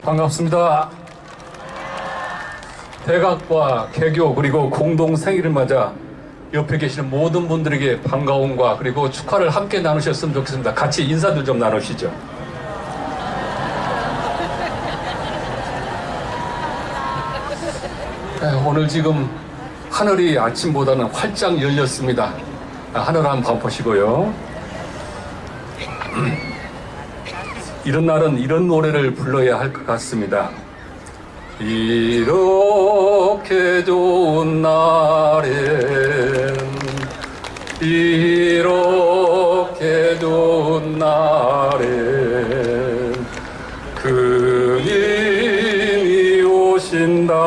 반갑습니다. 대각과 개교 그리고 공동 생일을 맞아 옆에 계시는 모든 분들에게 반가움과 그리고 축하를 함께 나누셨으면 좋겠습니다. 같이 인사들 좀 나누시죠. 오늘 지금 하늘이 아침보다는 활짝 열렸습니다. 하늘 한번 보시고요. 이런 날은 이런 노래를 불러야 할 것 같습니다. 이렇게 좋은 날엔 이렇게 좋은 날엔 그님이 오신다면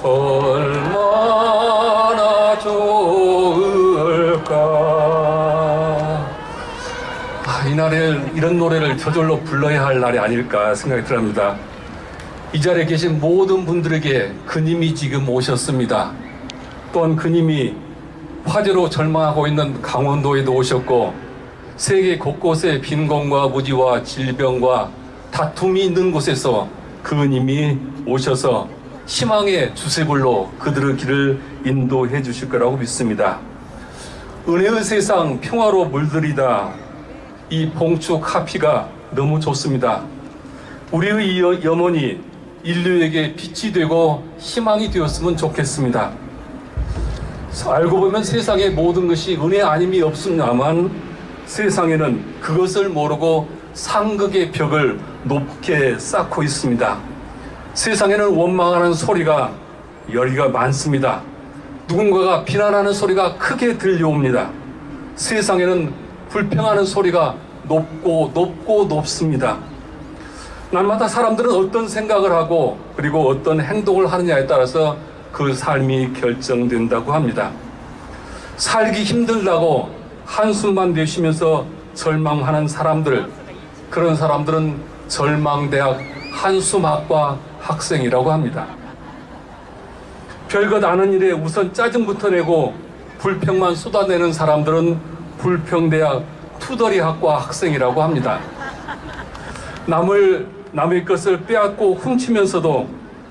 얼마나 좋을까. 이 날에 이런 노래를 저절로 불러야 할 날이 아닐까 생각이 들합니다. 이 자리에 계신 모든 분들에게 그님이 지금 오셨습니다. 또한 그님이 화재로 절망하고 있는 강원도에도 오셨고 세계 곳곳에 빈곤과 무지와 질병과 다툼이 있는 곳에서 그님이 오셔서 희망의 주세불로 그들의 길을 인도해 주실 거라고 믿습니다. 은혜의 세상 평화로 물들이다. 이 봉축 카피가 너무 좋습니다. 우리의 염원이 인류에게 빛이 되고 희망이 되었으면 좋겠습니다. 알고 보면 세상의 모든 것이 은혜 아님이 없습니다만 세상에는 그것을 모르고 상극의 벽을 높게 쌓고 있습니다. 세상에는 원망하는 소리가 열기가 많습니다. 누군가가 비난하는 소리가 크게 들려옵니다. 세상에는 불평하는 소리가 높고 높습니다. 날마다 사람들은 어떤 생각을 하고 그리고 어떤 행동을 하느냐에 따라서 그 삶이 결정된다고 합니다. 살기 힘들다고 한숨만 내쉬면서 절망하는 사람들, 그런 사람들은 절망대학 한숨학과 학생이라고 합니다. 별것 아는 일에 우선 짜증부터 내고 불평만 쏟아내는 사람들은 불평대학 투덜이학과 학생이라고 합니다. 남의 것을 빼앗고 훔치면서도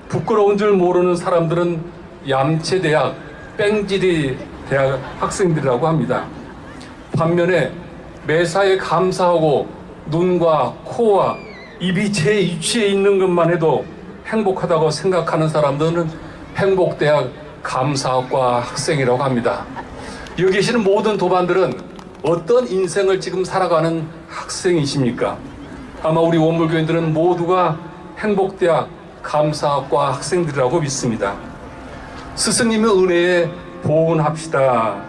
부끄러운 줄 모르는 사람들은 얌체대학 뺑지리 대학 학생들이라고 합니다. 반면에 매사에 감사하고 눈과 코와 입이 제 위치에 있는 것만 해도 행복하다고 생각하는 사람들은 행복대학 감사학과 학생이라고 합니다. 여기 계시는 모든 도반들은 어떤 인생을 지금 살아가는 학생이십니까? 아마 우리 원불교인들은 모두가 행복대학 감사학과 학생들이라고 믿습니다. 스승님의 은혜에 보은합시다.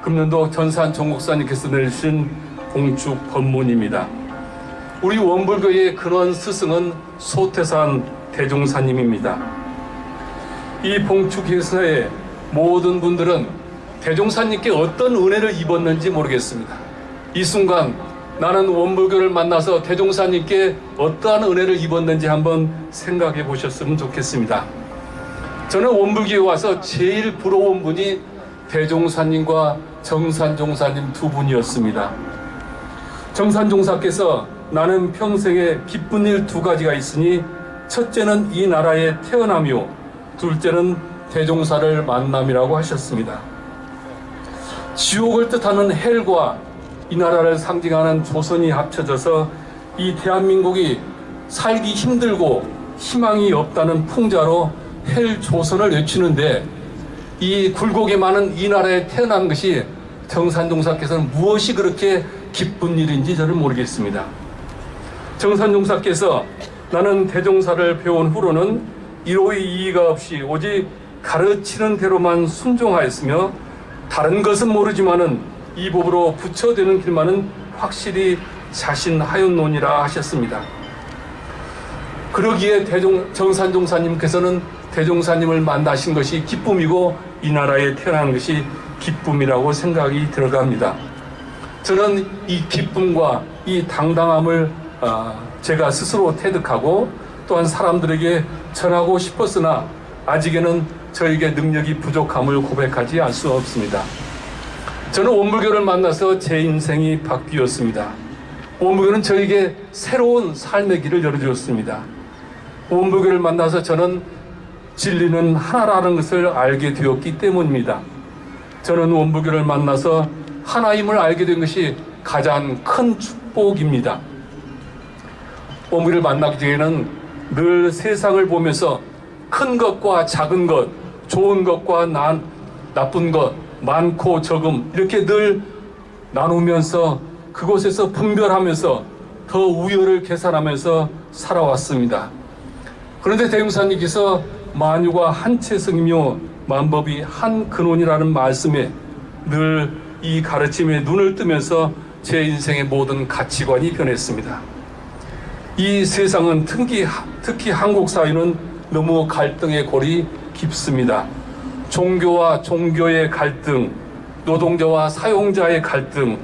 금년도 전산 정국사님께서 내주신 봉축 법문입니다. 우리 원불교의 근원 스승은 소태산 대종사님입니다. 이 봉축 행사에 모든 분들은 대종사님께 어떤 은혜를 입었는지 모르겠습니다. 이 순간 나는 원불교를 만나서 대종사님께 어떠한 은혜를 입었는지 한번 생각해 보셨으면 좋겠습니다. 저는 원불교에 와서 제일 부러운 분이 대종사님과 정산종사님 두 분이었습니다. 정산종사께서 나는 평생에 기쁜 일 두 가지가 있으니 첫째는 이 나라에 태어나며 둘째는 대종사를 만남이라고 하셨습니다. 지옥을 뜻하는 헬과 이 나라를 상징하는 조선이 합쳐져서 이 대한민국이 살기 힘들고 희망이 없다는 풍자로 헬 조선을 외치는데 이 굴곡이 많은 이 나라에 태어난 것이 정산종사께서는 무엇이 그렇게 기쁜 일인지 저는 모르겠습니다. 정산종사께서 나는 대종사를 배운 후로는 이로의 이의가 없이 오직 가르치는 대로만 순종하였으며 다른 것은 모르지만은 이 법으로 부처되는 길만은 확실히 자신하였노니라 하셨습니다. 그러기에 정산종사님께서는 대종사님을 만나신 것이 기쁨이고 이 나라에 태어난 것이 기쁨이라고 생각이 들어갑니다. 저는 이 기쁨과 이 당당함을 제가 스스로 태득하고 또한 사람들에게 전하고 싶었으나 아직에는 저에게 능력이 부족함을 고백하지 않을 수 없습니다. 저는 원불교를 만나서 제 인생이 바뀌었습니다. 원불교는 저에게 새로운 삶의 길을 열어주었습니다. 원불교를 만나서 저는 진리는 하나라는 것을 알게 되었기 때문입니다. 저는 원불교를 만나서 하나임을 알게 된 것이 가장 큰 축복입니다. 원불교를 만나기 전에는 늘 세상을 보면서 큰 것과 작은 것, 좋은 것과 나쁜 것, 많고 적음 이렇게 늘 나누면서 그곳에서 분별하면서 더 우열을 계산하면서 살아왔습니다. 그런데 대웅사님께서 만유가 한체성이며 만법이 한 근원이라는 말씀에 늘 이 가르침에 눈을 뜨면서 제 인생의 모든 가치관이 변했습니다. 이 세상은 특히 한국 사회는 너무 갈등의 골이 깊습니다. 종교와 종교의 갈등, 노동자와 사용자의 갈등,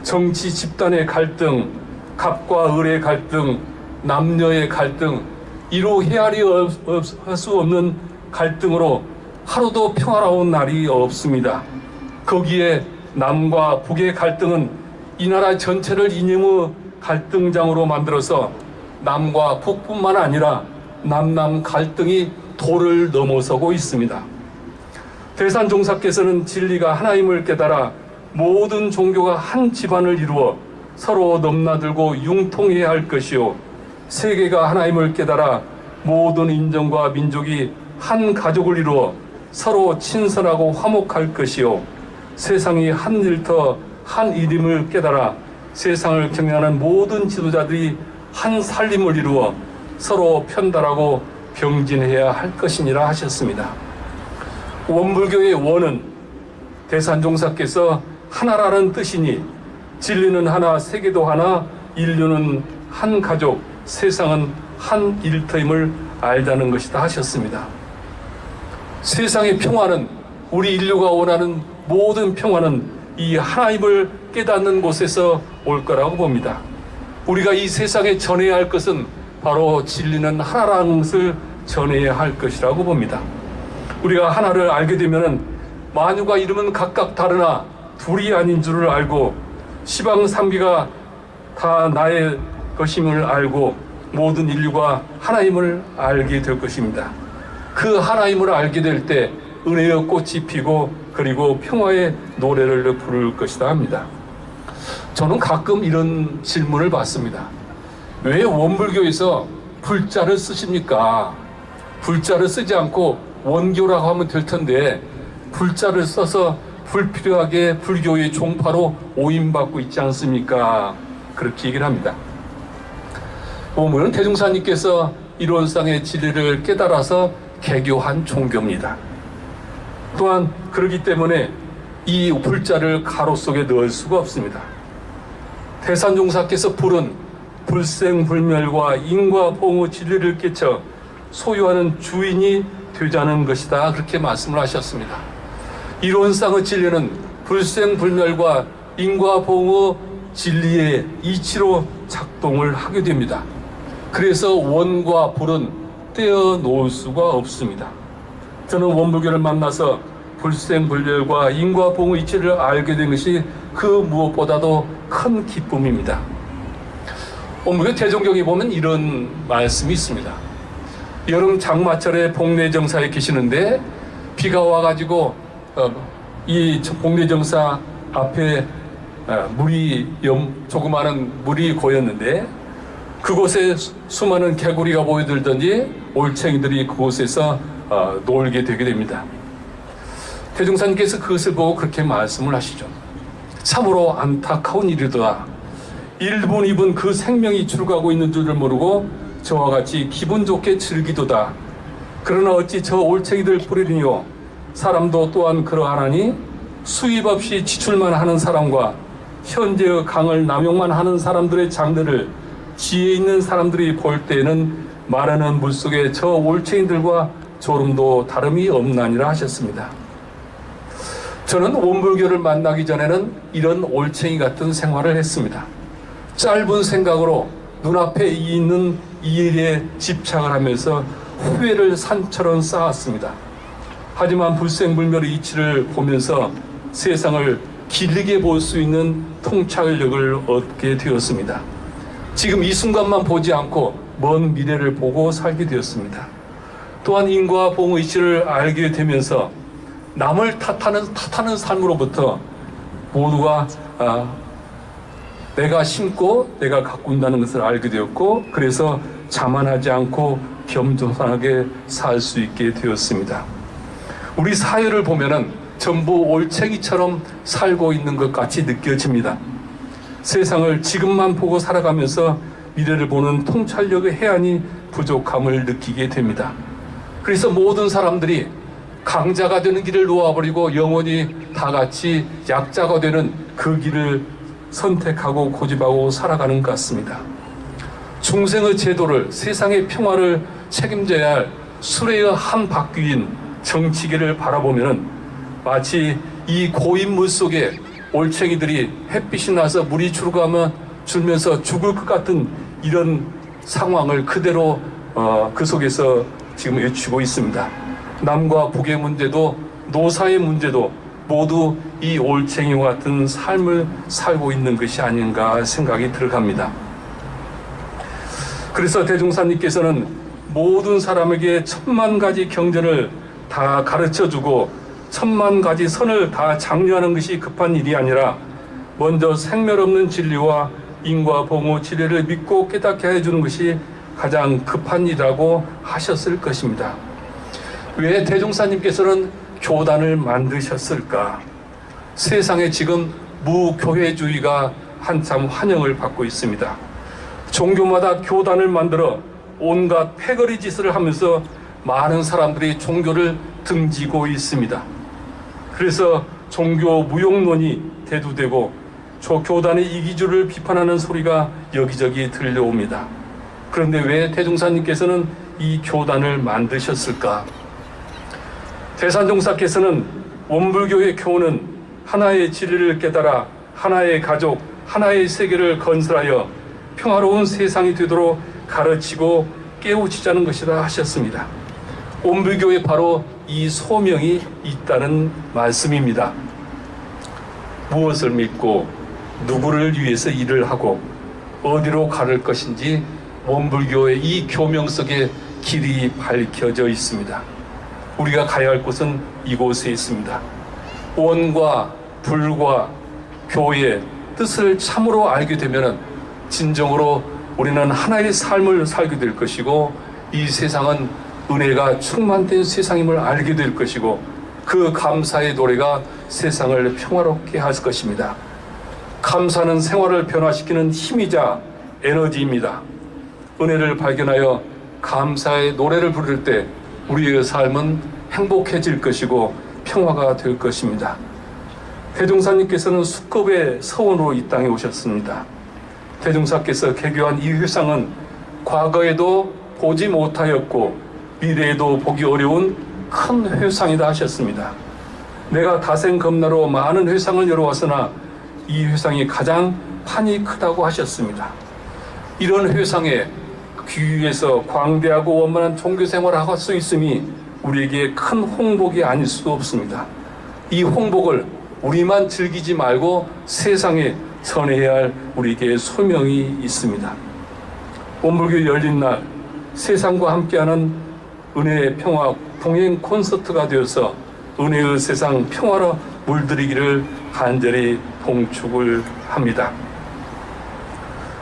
정치 집단의 갈등, 갑과 을의 갈등, 남녀의 갈등, 이루 헤아리 할 수 없는 갈등으로 하루도 평화로운 날이 없습니다. 거기에 남과 북의 갈등은 이 나라 전체를 이념의 갈등장으로 만들어서 남과 북뿐만 아니라 남남 갈등이 도를 넘어서고 있습니다. 대산종사께서는 진리가 하나임을 깨달아 모든 종교가 한 집안을 이루어 서로 넘나들고 융통해야 할 것이요, 세계가 하나임을 깨달아 모든 인종과 민족이 한 가족을 이루어 서로 친선하고 화목할 것이요, 세상이 한 일터 한 일임을 깨달아 세상을 경영하는 모든 지도자들이 한 살림을 이루어 서로 편달하고 병진해야 할 것이니라 하셨습니다. 원불교의 원은 대산종사께서 하나라는 뜻이니 진리는 하나, 세계도 하나, 인류는 한 가족, 세상은 한 일터임을 알다는 것이다 하셨습니다. 세상의 평화는, 우리 인류가 원하는 모든 평화는 이 하나님을 깨닫는 곳에서 올 거라고 봅니다. 우리가 이 세상에 전해야 할 것은 바로 진리는 하나라는 것을 전해야 할 것이라고 봅니다. 우리가 하나를 알게 되면은 만유가 이름은 각각 다르나 둘이 아닌 줄을 알고 시방삼비가 다 나의 것임을 알고 모든 인류가 하나님을 알게 될 것입니다. 그 하나님을 알게 될 때 은혜의 꽃이 피고 그리고 평화의 노래를 부를 것이다 합니다. 저는 가끔 이런 질문을 받습니다. 왜 원불교에서 불자를 쓰십니까? 불자를 쓰지 않고 원교라고 하면 될 텐데 불자를 써서 불필요하게 불교의 종파로 오인받고 있지 않습니까? 그렇게 얘기를 합니다. 원불교는 대중사님께서 이론상의 진리를 깨달아서 개교한 종교입니다. 또한 그렇기 때문에 이 불자를 가로 속에 넣을 수가 없습니다. 대산종사께서 불은 불생불멸과 인과봉의 진리를 깨쳐 소유하는 주인이 되자는 것이다, 그렇게 말씀을 하셨습니다. 이론상의 진리는 불생불멸과 인과봉의 진리의 이치로 작동을 하게 됩니다. 그래서 원과 불은 떼어놓을 수가 없습니다. 저는 원불교를 만나서 불생불멸과 인과봉의 이치를 알게 된 것이 그 무엇보다도 큰 기쁨입니다. 원불교 대종경에 보면 이런 말씀이 있습니다. 여름 장마철에 복례정사에 계시는데 비가 와가지고 이 복례정사 앞에 조그마한 물이 고였는데 그곳에 수많은 개구리가 모여들더니 올챙이들이 그곳에서 놀게 되게 됩니다. 대종사님께서 그것을 보고 그렇게 말씀을 하시죠. 참으로 안타까운 일이다. 1분 2분 그 생명이 줄어가고 있는 줄을 모르고 저와 같이 기분 좋게 즐기도다. 그러나 어찌 저 올챙이들 뿌리리뇨. 사람도 또한 그러하나니 수입 없이 지출만 하는 사람과 현재의 강을 남용만 하는 사람들의 장르를 지혜 있는 사람들이 볼 때에는 마르는 물속에 저 올챙이들과 졸음도 다름이 없나니라 하셨습니다. 저는 원불교를 만나기 전에는 이런 올챙이 같은 생활을 했습니다. 짧은 생각으로 눈앞에 있는 이 일에 집착을 하면서 후회를 산처럼 쌓았습니다. 하지만 불생불멸의 이치를 보면서 세상을 길게 볼 수 있는 통찰력을 얻게 되었습니다. 지금 이 순간만 보지 않고 먼 미래를 보고 살게 되었습니다. 또한 인과 봉의 이치를 알게 되면서 남을 탓하는 삶으로부터 모두가 내가 심고 내가 가꾼다는 것을 알게 되었고, 그래서 자만하지 않고 겸손하게 살 수 있게 되었습니다. 우리 사회를 보면은 전부 올챙이처럼 살고 있는 것 같이 느껴집니다. 세상을 지금만 보고 살아가면서 미래를 보는 통찰력의 해안이 부족함을 느끼게 됩니다. 그래서 모든 사람들이 강자가 되는 길을 놓아버리고 영원히 다 같이 약자가 되는 그 길을 선택하고 고집하고 살아가는 것 같습니다. 중생의 제도를, 세상의 평화를 책임져야 할 수레의 한 바퀴인 정치계를 바라보면 마치 이 고인 물 속에 올챙이들이 햇빛이 나서 물이 줄면서 죽을 것 같은 이런 상황을 그대로 그 속에서 지금 외치고 있습니다. 남과 북의 문제도 노사의 문제도 모두 이 올챙이와 같은 삶을 살고 있는 것이 아닌가 생각이 들어갑니다. 그래서 대종사님께서는 모든 사람에게 10,000가지 경전을 다 가르쳐주고 10,000가지 선을 다 장려하는 것이 급한 일이 아니라 먼저 생멸없는 진리와 인과 봉의 진리를 믿고 깨닫게 해주는 것이 가장 급한 일이라고 하셨을 것입니다. 왜 대종사님께서는 교단을 만드셨을까? 세상에 지금 무교회주의가 한참 환영을 받고 있습니다. 종교마다 교단을 만들어 온갖 패거리 짓을 하면서 많은 사람들이 종교를 등지고 있습니다. 그래서 종교 무용론이 대두되고 교단의 이기주를 비판하는 소리가 여기저기 들려옵니다. 그런데 왜 대종사님께서는 이 교단을 만드셨을까? 대산종사께서는 원불교의 교훈은 하나의 진리를 깨달아 하나의 가족, 하나의 세계를 건설하여 평화로운 세상이 되도록 가르치고 깨우치자는 것이다 하셨습니다. 원불교에 바로 이 소명이 있다는 말씀입니다. 무엇을 믿고 누구를 위해서 일을 하고 어디로 가를 것인지 원불교의 이 교명 속에 길이 밝혀져 있습니다. 우리가 가야 할 곳은 이곳에 있습니다. 원과 불과 교의 뜻을 참으로 알게 되면 진정으로 우리는 하나의 삶을 살게 될 것이고 이 세상은 은혜가 충만된 세상임을 알게 될 것이고 그 감사의 노래가 세상을 평화롭게 할 것입니다. 감사는 생활을 변화시키는 힘이자 에너지입니다. 은혜를 발견하여 감사의 노래를 부를 때 우리의 삶은 행복해질 것이고 평화가 될 것입니다. 대종사님께서는 수급의 서원으로 이 땅에 오셨습니다. 대종사께서 개교한 이 회상은 과거에도 보지 못하였고 미래에도 보기 어려운 큰 회상이다 하셨습니다. 내가 다생검나로 많은 회상을 열어왔으나 이 회상이 가장 판이 크다고 하셨습니다. 이런 회상에 귀에서 광대하고 원만한 종교생활을 할 수 있음이 우리에게 큰 홍복이 아닐 수 없습니다. 이 홍복을 우리만 즐기지 말고 세상에 전해야 할 우리에게 소명이 있습니다. 원불교 열린 날 세상과 함께하는 은혜의 평화 동행 콘서트가 되어서 은혜의 세상 평화로 물들이기를 간절히 봉축을 합니다.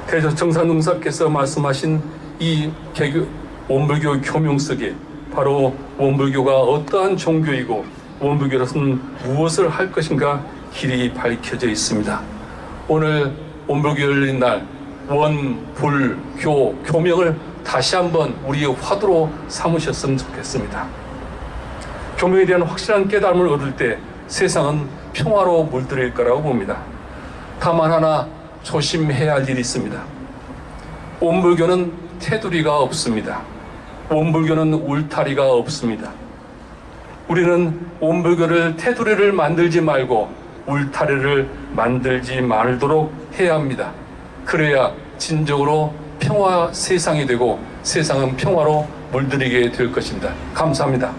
대정산종사께서 말씀하신 이 원불교 교명 속에 바로 원불교가 어떠한 종교이고 원불교로서는 무엇을 할 것인가 길이 밝혀져 있습니다. 오늘 원불교 열린 날 원, 불, 교, 교명을 다시 한번 우리의 화두로 삼으셨으면 좋겠습니다. 교명에 대한 확실한 깨달음을 얻을 때 세상은 평화로 물들일 거라고 봅니다. 다만 하나 조심해야 할 일이 있습니다. 원불교는 테두리가 없습니다. 원불교는 울타리가 없습니다. 우리는 원불교를 테두리를 만들지 말고 울타리를 만들지 말도록 해야 합니다. 그래야 진정으로 평화 세상이 되고 세상은 평화로 물들이게 될 것입니다. 감사합니다.